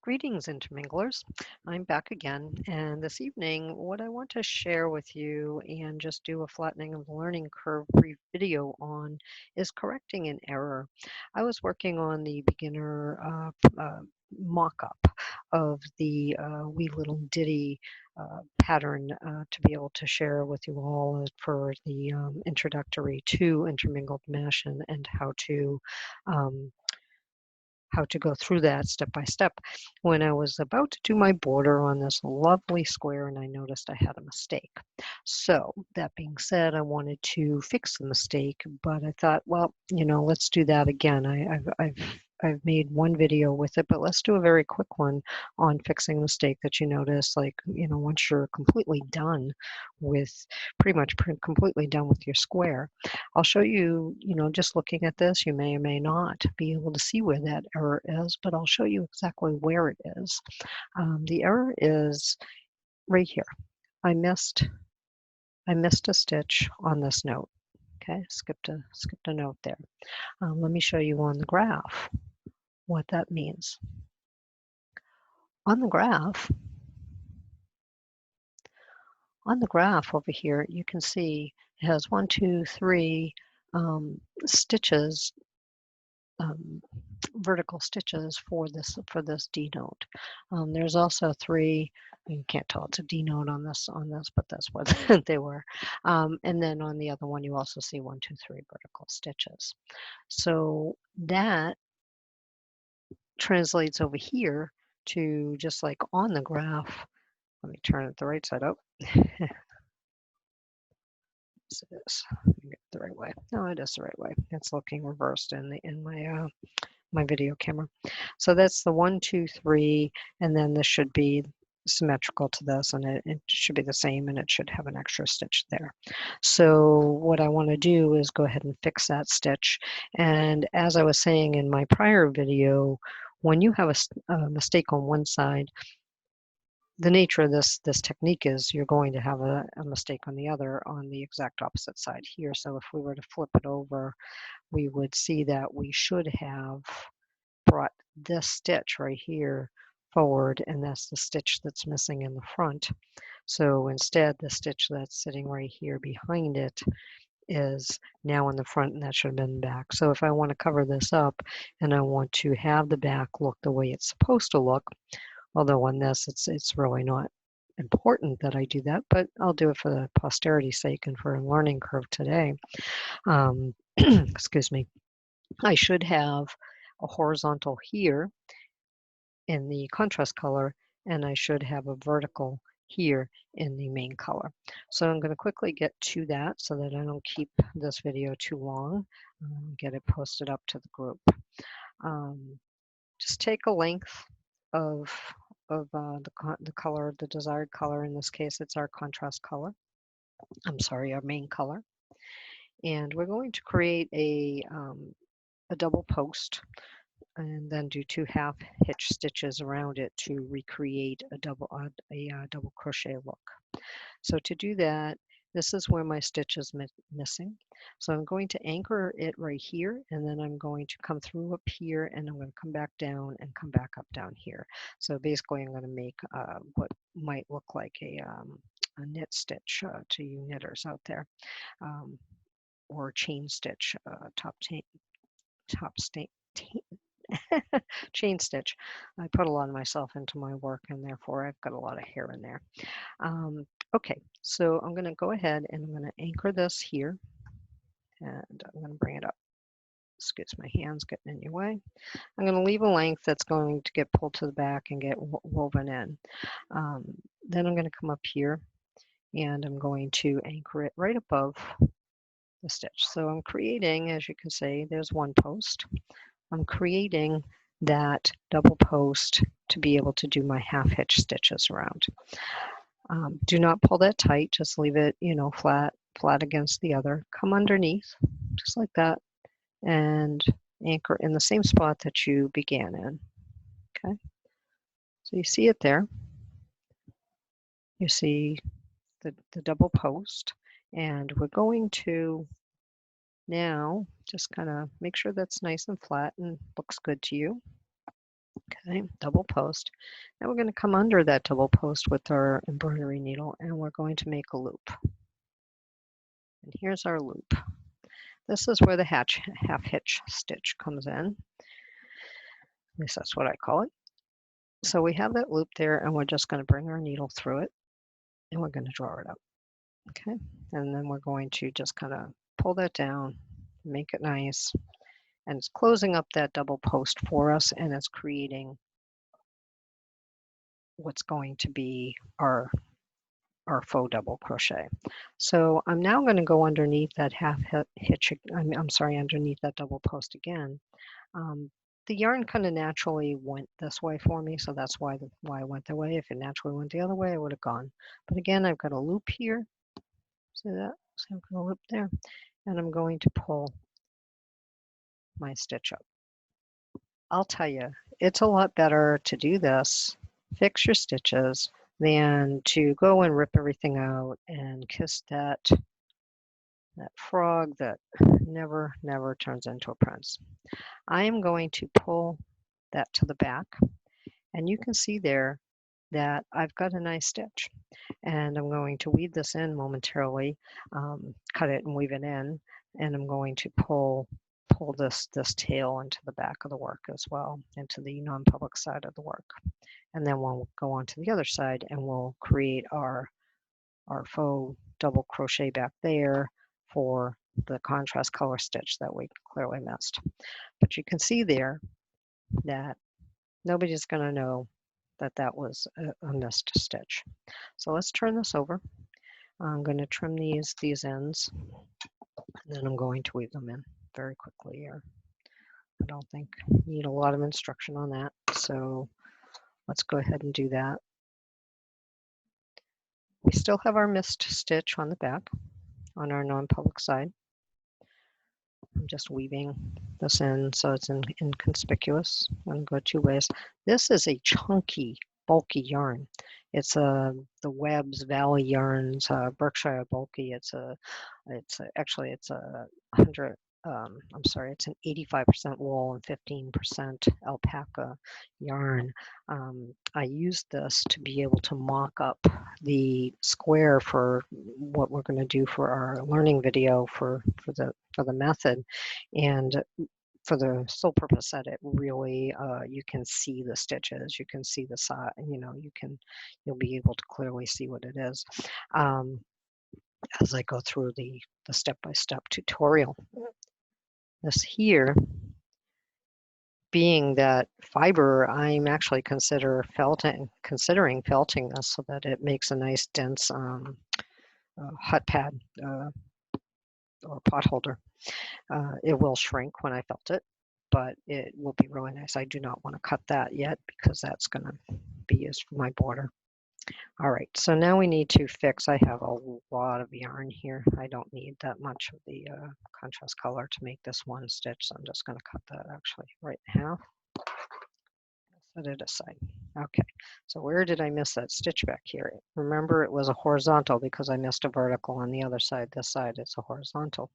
Greetings, interminglers. I'm back again, and this evening, what I want to share with you and just do a flattening of the learning curve brief video on is correcting an error. I was working on the beginner mock-up of the wee little ditty pattern to be able to share with you all for the introductory to intermingled mesh and um, how to go through that step by step. When I was about to do my border on this lovely square, and I noticed I had a mistake. So that being said, I wanted to fix the mistake, but I thought, well, let's do that again. I've made one video with it, but let's do a very quick one on fixing a mistake that you notice, like, once you're completely done with, completely done with your square. I'll show you, just looking at this, you may or may not be able to see where that error is, but I'll show you exactly where it is. The error is right here. I missed a stitch on this note. Okay, skipped a note there. Let me show you on the graph what that means. On the graph over here, you can see it has 1, 2, 3 stitches, vertical stitches for this D note. There's also 3. You can't tell it's a D note on this, but that's what they were. And then on the other one, you also see 1, 2, 3 vertical stitches. So that translates over here to just like on the graph. Let me turn it the right side up. Yes, it is. Let me get it the right way. No, it is the right way. It's looking reversed in my video camera. So that's the 1, 2, 3, and then this should be symmetrical to this, and it should be the same, and it should have an extra stitch there. So what I want to do is go ahead and fix that stitch. And as I was saying in my prior video, when you have a mistake on one side, the nature of this technique is you're going to have a mistake on the other on the exact opposite side here. So if we were to flip it over, we would see that we should have brought this stitch right here forward, and that's the stitch that's missing in the front. So instead, the stitch that's sitting right here behind it is now in the front, and that should have been back. So if I want to cover this up and I want to have the back look the way it's supposed to look, although on this it's really not important that I do that, but I'll do it for the posterity's sake and for a learning curve today. Excuse me. I should have a horizontal here in the contrast color, and I should have a vertical here in the main color. So I'm going to quickly get to that so that I don't keep this video too long. Get it posted up to the group. Just take a length of the color, the desired color. In this case, it's our contrast color. I'm sorry, our main color. And we're going to create a double post and then do 2 half hitch stitches around it to recreate a double crochet look. So to do that, this is where my stitch is missing. So I'm going to anchor it right here, and then I'm going to come through up here, and I'm going to come back down and come back up down here. So basically I'm going to make what might look like a knit stitch to you knitters out there, or chain stitch, chain stitch. I put a lot of myself into my work, and therefore I've got a lot of hair in there. Okay, so I'm going to go ahead and I'm going to anchor this here, and I'm going to bring it up. Excuse my hands getting in your way. I'm going to leave a length that's going to get pulled to the back and get woven in. Then I'm going to come up here, and I'm going to anchor it right above the stitch. So I'm creating, as you can see, there's one post. I'm creating that double post to be able to do my half hitch stitches around. Do not pull that tight, just leave it, flat against the other. Come underneath, just like that, and anchor in the same spot that you began in. Okay, so you see it there. You see the double post, and we're going to now just kind of make sure that's nice and flat and looks good to you. Okay, double post. Now we're going to come under that double post with our embroidery needle and we're going to make a loop. And here's our loop. This is where the half hitch stitch comes in. At least that's what I call it. So we have that loop there and we're just going to bring our needle through it and we're going to draw it up. Okay, and then we're going to just kind of pull that down, make it nice, and it's closing up that double post for us and it's creating what's going to be our faux double crochet. So I'm now going to go underneath that half hitch, I'm sorry, underneath that double post again. The yarn kind of naturally went this way for me, so that's why I went that way. If it naturally went the other way, I would have gone. But again, I've got a loop here. See that? So I've got a loop there, and I'm going to pull my stitch up. I'll tell you, it's a lot better to do this, fix your stitches, than to go and rip everything out and kiss that frog that never turns into a prince. I am going to pull that to the back, and you can see there that I've got a nice stitch, and I'm going to weave this in momentarily, cut it and weave it in, and I'm going to pull this tail into the back of the work as well, into the non-public side of the work. And then we'll go on to the other side and we'll create our faux double crochet back there for the contrast color stitch that we clearly missed. But you can see there that nobody's going to know that that was a missed stitch. So let's turn this over. I'm going to trim these ends, and then I'm going to weave them in very quickly here. I don't think you need a lot of instruction on that, so let's go ahead and do that. We still have our missed stitch on the back, on our non-public side. I'm just weaving this in so it's inconspicuous. I'm going to go two ways. This is a chunky, bulky yarn. It's the Webb's Valley Yarns Berkshire Bulky. Actually it's a 100. I'm sorry, it's an 85% wool and 15% alpaca yarn. I used this to be able to mock up the square for what we're going to do for our learning video for the method, and for the sole purpose that it really you can see the stitches, you can see the side, you'll be able to clearly see what it is as I go through the step-by-step tutorial. This here being that fiber, I'm actually considering felting this so that it makes a nice dense hut pad or pot holder. It will shrink when I felt it, but it will be really nice. I do not want to cut that yet because that's going to be used for my border. All right, so now we need to fix. I have a lot of yarn here. I don't need that much of the contrast color to make this one stitch, so I'm just going to cut that actually right in half. Set it aside. Okay, so where did I miss that stitch back here? Remember, it was a horizontal because I missed a vertical on the other side. This side, it's a horizontal.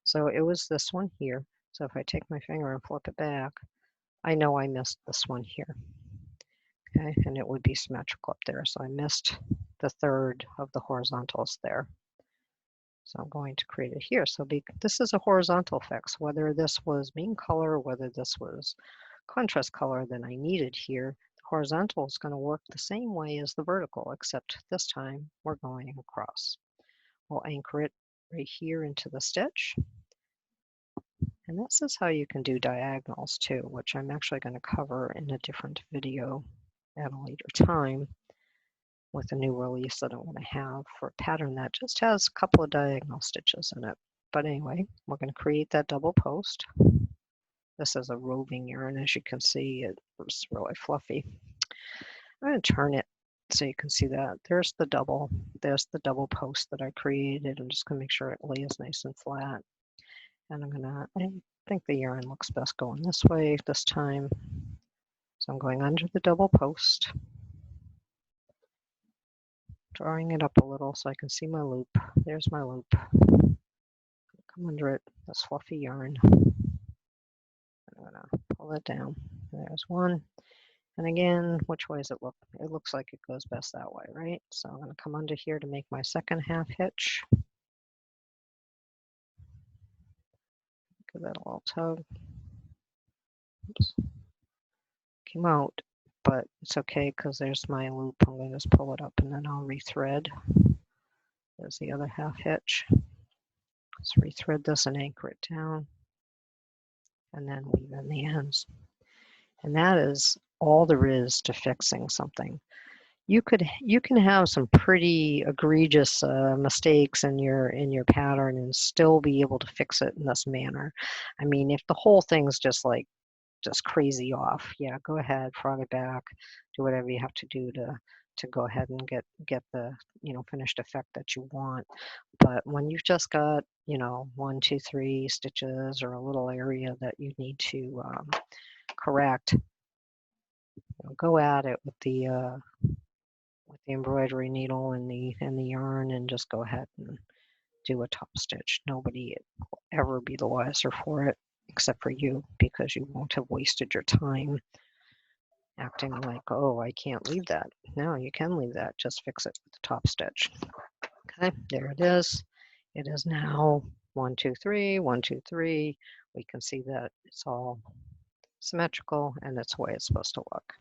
So it was this one here. So if I take my finger and flip it back, I know I missed this one here. Okay, and it would be symmetrical up there. So I missed the third of the horizontals there. So I'm going to create it here. So this is a horizontal fix. Whether this was main color, whether this was contrast color that I needed here, the horizontal is going to work the same way as the vertical, except this time we're going across. We'll anchor it right here into the stitch. And this is how you can do diagonals too, which I'm actually going to cover in a different video at a later time with a new release that I'm going to have for a pattern that just has a couple of diagonal stitches in it. But anyway, we're going to create that double post. This is a roving yarn, as you can see. It's really fluffy. I'm going to turn it so you can see that. There's the double post that I created. I'm just going to make sure it lays nice and flat. And I think the yarn looks best going this way this time. So I'm going under the double post, drawing it up a little so I can see my loop. There's my loop. Come under it, this fluffy yarn. I'm going to pull it down. There's one. And again, which way does it look? It looks like it goes best that way, right? So I'm going to come under here to make my second half hitch. Give that a little tug. Oops. Came out, but it's okay because there's my loop. I'm going to just pull it up and then I'll rethread. There's the other half hitch. Let's rethread this and anchor it down, and then weave in the ends. And that is all there is to fixing something. You can have some pretty egregious mistakes in your pattern and still be able to fix it in this manner. I mean, if the whole thing's just like just crazy off, yeah, go ahead, frog it back, do whatever you have to do to go ahead and get the finished effect that you want. But when you've just got 1, 2, 3 stitches or a little area that you need to correct, go at it with the embroidery needle and the yarn and just go ahead and do a top stitch. Nobody will ever be the wiser for it except for you, because you won't have wasted your time acting like, oh, I can't leave that. No, you can leave that. Just fix it with the top stitch. Okay, there it is. It is now 1, 2, 3, 1, 2, 3. We can see that it's all symmetrical and that's the way it's supposed to look.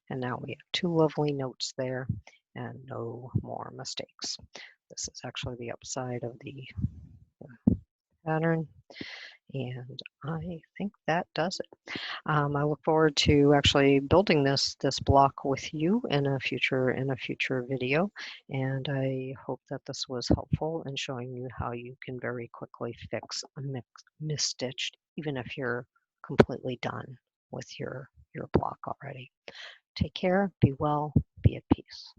And now we have 2 lovely notes there and no more mistakes. This is actually the upside of the pattern, and I think that does it. I look forward to actually building this block with you in a future video, and I hope that this was helpful in showing you how you can very quickly fix a misstitched, even if you're completely done with your block already. Take care, be well, be at peace.